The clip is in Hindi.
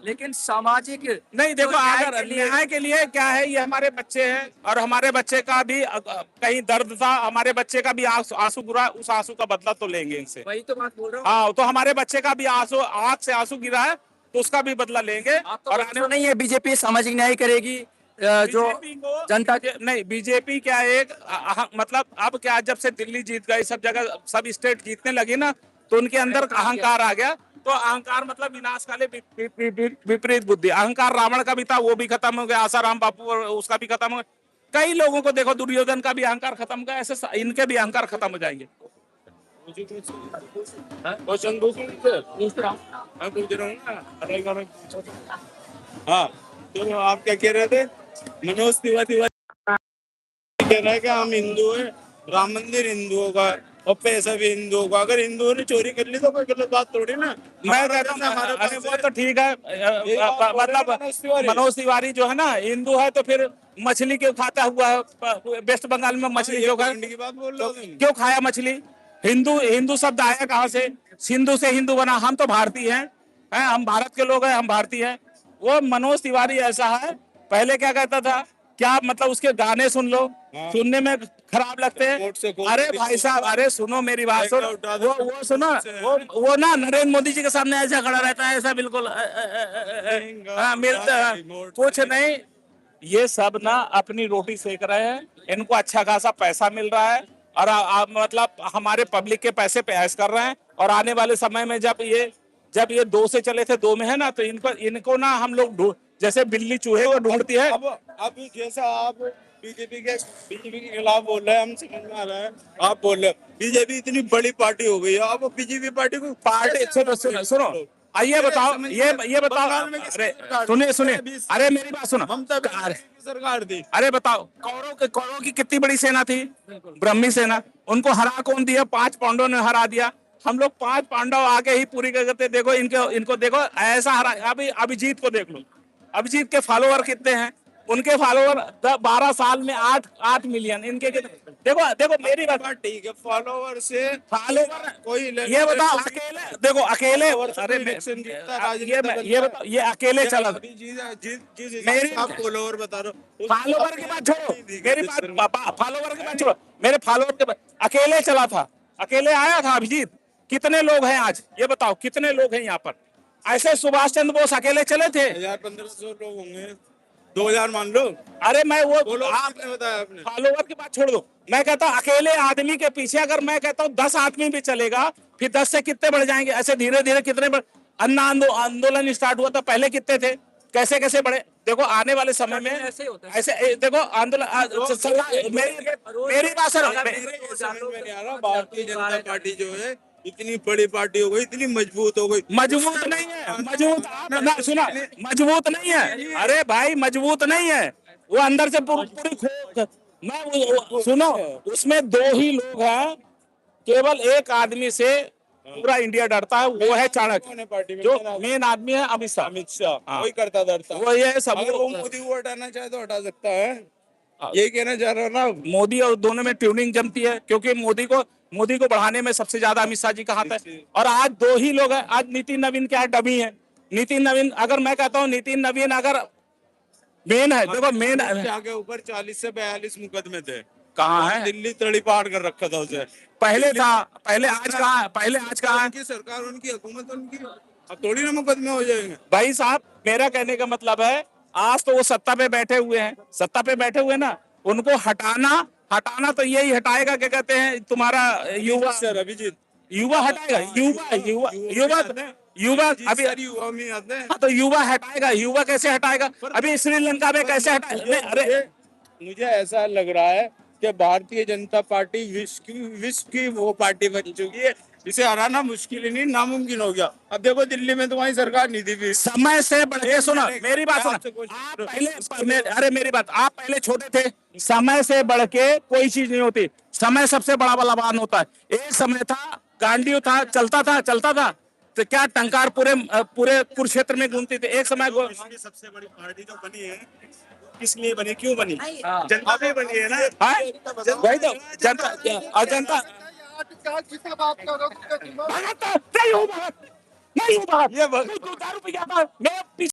लेकिन सामाजिक नहीं देखो, अगर न्याय के लिए क्या है, ये हमारे बच्चे हैं और हमारे बच्चे का भी कहीं दर्द था, हमारे बच्चे का भी आंसू गिरा, उस आंसू का बदला तो लेंगे इनसे। वही तो बात बोल रहा हूँ। हाँ, तो हमारे बच्चे का भी आंसू, आंख से आंसू गिरा है, तो उसका भी बदला लेंगे। और आने नहीं है बीजेपी सामाजिक न्याय करेगी जो जनता के नहीं, बीजेपी क्या एक मतलब अब क्या, जब से दिल्ली जीत गई, सब जगह सब स्टेट जीतने लगी ना, तो उनके अंदर अहंकार आ गया। तो अहंकार मतलब विनाशकाले विपरीत बुद्धि। अहंकार रावण का भी था, वो भी खत्म हो गया। आसाराम बापू उसका भी खत्म हो गया। कई लोगों को देखो, दुर्योधन का भी अहंकार खत्म हो गया, ऐसे इनके भी अहंकार खत्म हो जाएंगे। क्वेश्चन पूछ रहा हूँ, मैं पूछ रहा हूँ ना। हाँ, तो आप क्या कह रहे थे? मनोज तिवारी कह रहा है कि हम हिंदू हैं, राम मंदिर हिंदुओं का और पैसा भी हिंदुओं का। अगर हिंदुओं ने चोरी कर ली तो कोई गलत बात थोड़ी ना। मैं कहता हूँ अरे वो तो ठीक है, मतलब मनोज तिवारी जो है ना हिंदू है, तो फिर मछली क्यों खाता हुआ है? वेस्ट बंगाल में मछली क्यों खाया? की बात बोल रहे हो? क्यों खाया मछली? हिंदू हिंदू शब्द आया कहाँ से? सिंधु से हिंदू बना। हम तो भारतीय हैं, हम भारत के लोग हैं, हम भारतीय हैं। वो मनोज तिवारी ऐसा है, पहले क्या कहता था, क्या मतलब उसके गाने सुन लो, सुनने में खराब लगते हैं। अरे भाई साहब, अरे सुनो मेरी बात, सुनो वो सुनो, वो ना नरेंद्र मोदी जी के सामने ऐसा खड़ा रहता है, ऐसा बिल्कुल मिलता कुछ नहीं। ये सब ना अपनी रोटी सेक रहे हैं, इनको अच्छा खासा पैसा मिल रहा है, और मतलब हमारे पब्लिक के पैसे पे ऐश कर रहे हैं। और आने वाले समय में जब ये दो से चले थे, दो में है ना, तो इनको ना हम लोग जैसे बिल्ली चूहे को ढूंढती है। अब जैसा आप बीजेपी के खिलाफ बोल रहे हैं, हम समझ में आ रहा है। आप बोल रहे हो बीजेपी इतनी बड़ी पार्टी हो गई है, अब बीजेपी पार्टी को पार्टी सुनो, आइए बताओ, ये बताओ, अरे सुनिए, अरे मेरी बात सुनो, ममता सरकार थी। अरे बताओ, कौरवों की कितनी बड़ी सेना थी, ब्रह्मी सेना। उनको हरा कौन दिया? 5 पांडवों ने हरा दिया। हम लोग 5 पांडव आके ही पूरी क्या करते, देखो इनको देखो ऐसा हरा। अभी अभिजीत को देख लो, अभिजीत के फॉलोवर कितने हैं? उनके फॉलोवर 12 साल में 8 मिलियन। इनके कितने? देखो देखो मेरी बात ठीक है, फॉलोवर से फॉलोवर कोई ये बताओ, अकेले देखो, अकेले अरे ये बताओ, ये अकेले चला था। मेरी फॉलोवर बता रहा हूँ, फॉलोवर की बात छोड़ो, मेरी बात फॉलोवर की बात छोड़ो, मेरे फॉलोवर के अकेले चला था, अकेले आया था अभिजीत। कितने लोग हैं आज, ये बताओ, कितने लोग हैं यहाँ पर? ऐसे सुभाष चंद्र बोस अकेले चले थे? 1500 लोग होंगे, 2000 मान लो। अरे मैं वो आपने बताया, आपने फॉलोवर की बात छोड़ दो। मैं कहता हूँ अकेले आदमी के पीछे अगर मैं कहता हूँ 10 आदमी भी चलेगा, फिर 10 से कितने बढ़ जाएंगे? ऐसे धीरे धीरे कितने अन्ना आंदोलन स्टार्ट हुआ था, पहले कितने थे, कैसे कैसे बढ़े? देखो आने वाले समय में ऐसे देखो आंदोलन। मेरी बात सुनो, भारतीय जनता पार्टी जो है इतनी बड़ी पार्टी हो गई, इतनी मजबूत हो गई। मजबूत नहीं है, मजबूत ना सुना, मजबूत नहीं है। अरे भाई मजबूत नहीं है, वो अंदर से पूरी मैं सुनो, उसमें 2 ही लोग हैं, केवल एक आदमी से पूरा इंडिया डरता है, वो है चाणक्य। जो मेन आदमी है अमित शाह, वही करता डरता, वो ये सब। अगर वो मोदी को हटाना चाहे तो हटा सकता है, यही कहना चाह रहा हूँ ना। मोदी और दोनों में ट्यूनिंग जमती है, क्योंकि मोदी को बढ़ाने में सबसे ज्यादा अमित शाह जी का हाथ है। और आज 2 ही लोग हैं। आज नितिन नवीन क्या है? डमी है। नितिन नवीन, अगर मैं कहता हूँ नितिन नवीन अगर मेन है, देखो मेन आगे ऊपर 40 से 42 मुकदमे थे। कहाँ है? दिल्ली तड़ी पार कर रखा था उसे, पहले था, पहले आज कहाँ है? पहले आज कहाँ है? सरकार उनकी, हुकूमत उनकी, अब थोड़ी ना मुकदमे हो जाएंगे। भाई साहब, मेरा कहने का मतलब है, आज तो वो सत्ता पे बैठे हुए हैं, सत्ता पे बैठे हुए ना, उनको हटाना तो यही हटाएगा, क्या कहते हैं तुम्हारा युवा सर अभिजीत, युवा हटाएगा, युवा युवा अभी युवा में आते हैं। हाँ, तो युवा हटाएगा, युवा कैसे हटाएगा? अभी श्रीलंका में कैसे हटाएगा? अरे मुझे ऐसा लग रहा है कि भारतीय जनता पार्टी विश्व की वो पार्टी बन चुकी है, इसे हराना मुश्किल ही नहीं, नामुमकिन हो गया। अब देखो दिल्ली में तुम्हारी सरकार नहीं थी, समय से बढ़ के सुनो मेरी बात, सुनो आप पहले, अरे मेरी बात, आप पहले छोटे थे, समय से बढ़ के कोई चीज नहीं होती, समय सबसे बड़ा बलवान होता है। एक समय था, गांडीव था, चलता था, तो क्या टंकार पूरे कुरुक्षेत्र में घूमती थी एक समय। सबसे बड़ी पार्टी जो बनी है, किस लिए बनी, क्यों बनी? जनता भी बनी है ना। वही तो जनता, और जनता नहीं हूँ, नहीं हूँ, ये दारू पी गया था मैं।